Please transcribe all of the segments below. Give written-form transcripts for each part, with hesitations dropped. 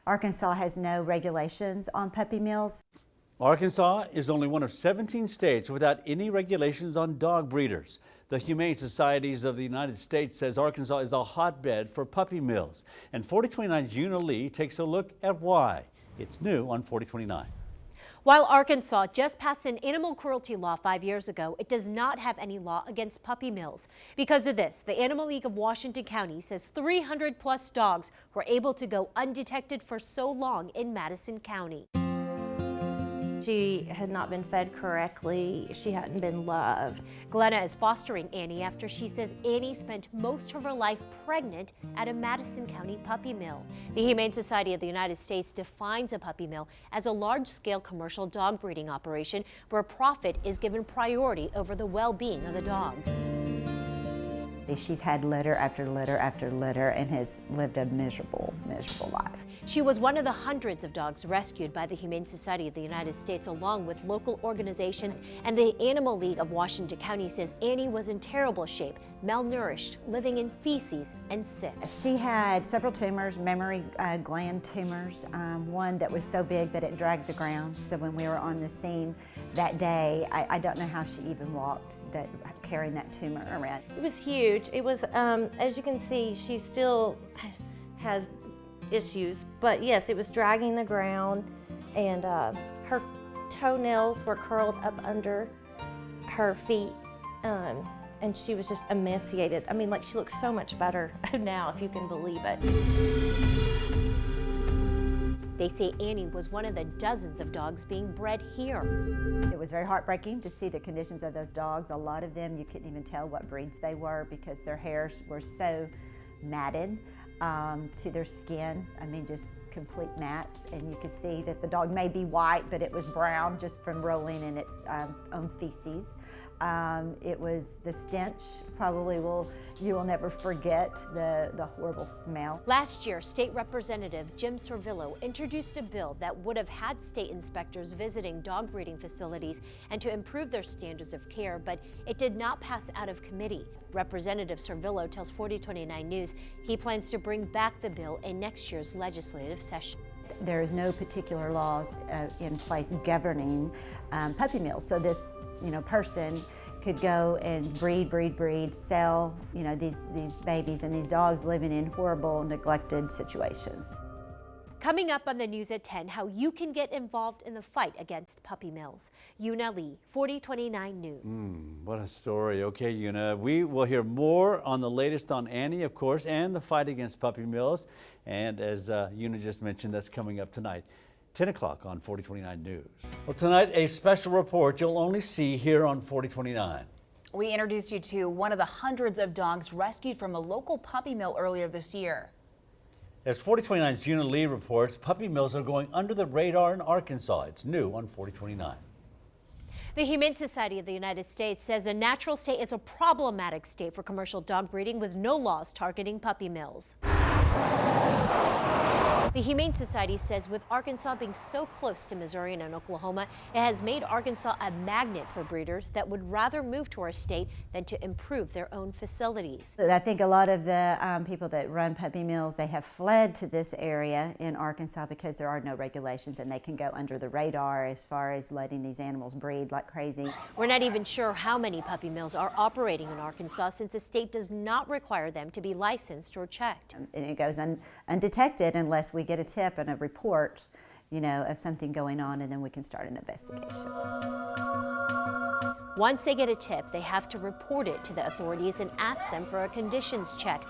Arkansas has no regulations on puppy mills. Arkansas is only one of 17 states without any regulations on dog breeders. The Humane Society of the United States says Arkansas is a hotbed for puppy mills. And 4029's Yuna Lee takes a look at why. It's new on 4029. While Arkansas just passed an animal cruelty law 5 years ago, it does not have any law against puppy mills. Because of this, the Animal League of Washington County says 300 plus dogs were able to go undetected for so long in Madison County. She had not been fed correctly. She hadn't been loved. Glenna is fostering Annie after she says Annie spent most of her life pregnant at a Madison County puppy mill. The Humane Society of the United States defines a puppy mill as a large-scale commercial dog breeding operation where profit is given priority over the well-being of the dogs. She's had litter after litter after litter and has lived a miserable, miserable life. She was one of the hundreds of dogs rescued by the Humane Society of the United States along with local organizations, and the Animal League of Washington County says Annie was in terrible shape, malnourished, living in feces, and sick. She had several tumors, mammary gland tumors, one that was so big that it dragged the ground. So when we were on the scene that day, I don't know how she even walked, carrying that tumor around. It was huge. It was, as you can see, she still has issues, but yes, it was dragging the ground, and her toenails were curled up under her feet, and she was just emaciated. I mean, like, she looks so much better now, if you can believe it. They say Annie was one of the dozens of dogs being bred here. It was very heartbreaking to see the conditions of those dogs. A lot of them, you couldn't even tell what breeds they were because their hairs were so matted to their skin. I mean, just complete mats. And you could see that the dog may be white, but it was brown just from rolling in its own feces. It was the stench, probably you will never forget the horrible smell. Last year, State Representative Jim Sorvillo introduced a bill that would have had state inspectors visiting dog breeding facilities and to improve their standards of care, but it did not pass out of committee. Representative Sorvillo tells 4029 News he plans to bring back the bill in next year's legislative session. There is no particular laws in place governing puppy mills. So this, person could go and breed, sell, these babies and these dogs living in horrible, neglected situations. Coming up on the news at 10, how you can get involved in the fight against puppy mills. Yuna Lee, 4029 News. What a story. Okay, Yuna, we will hear more on the latest on Annie, of course, and the fight against puppy mills. And as Yuna just mentioned, that's coming up tonight, 10 o'clock on 4029 News. Well, tonight, a special report you'll only see here on 4029. We introduced you to one of the hundreds of dogs rescued from a local puppy mill earlier this year. As 4029's Yuna Lee reports, puppy mills are going under the radar in Arkansas. It's new on 4029. The Humane Society of the United States says a natural state is a problematic state for commercial dog breeding with no laws targeting puppy mills. The Humane Society says with Arkansas being so close to Missouri and Oklahoma, it has made Arkansas a magnet for breeders that would rather move to our state than to improve their own facilities. I think a lot of the people that run puppy mills, they have fled to this area in Arkansas because there are no regulations and they can go under the radar as far as letting these animals breed like crazy. We're not even sure how many puppy mills are operating in Arkansas since the state does not require them to be licensed or checked. And it goes undetected unless we get a tip and a report, of something going on, and then we can start an investigation. Once they get a tip, they have to report it to the authorities and ask them for a conditions check.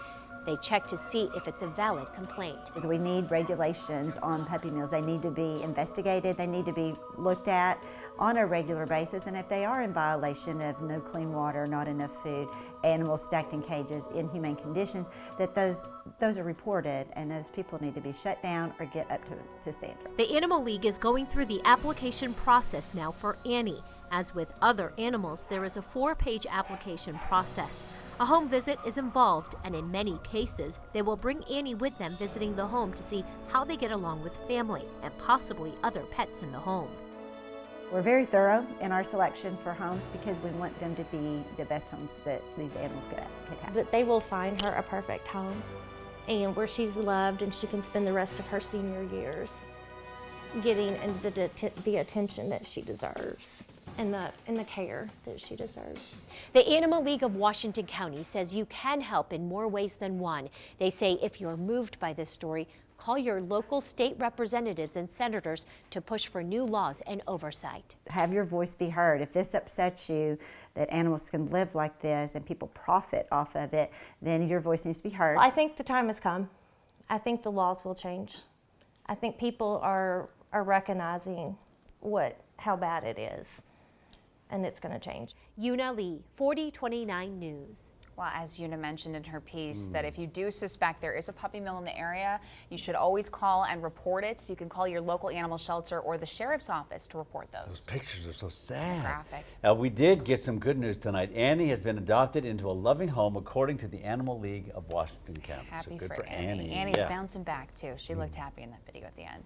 They check to see if it's a valid complaint. We need regulations on puppy mills. They need to be investigated. They need to be looked at on a regular basis. And if they are in violation of no clean water, not enough food, animals stacked in cages, inhumane conditions, that those are reported and those people need to be shut down or get up to standard. The Animal League is going through the application process now for Annie. As with other animals, there is a 4-page application process. A home visit is involved, and in many cases, they will bring Annie with them visiting the home to see how they get along with family and possibly other pets in the home. We're very thorough in our selection for homes because we want them to be the best homes that these animals could have. That they will find her a perfect home. and where she's loved and she can spend the rest of her senior years getting the attention that she deserves and the care that she deserves. The Animal League of Washington County says you can help in more ways than one. They say if you're moved by this story, call your local state representatives and senators to push for new laws and oversight. Have your voice be heard. If this upsets you, that animals can live like this and people profit off of it, then your voice needs to be heard. I think the time has come. I think the laws will change. I think people are recognizing how bad it is, and it's going to change. Yuna Lee, 4029 News. Well, as Yuna mentioned in her piece, that if you do suspect there is a puppy mill in the area, you should always call and report it. So you can call your local animal shelter or the sheriff's office to report those. Those pictures are so sad. Graphic. We did get some good news tonight. Annie has been adopted into a loving home according to the Animal League of Washington County. Happy so good for Annie. Annie. Annie's Yeah. bouncing back too. She looked happy in that video at the end.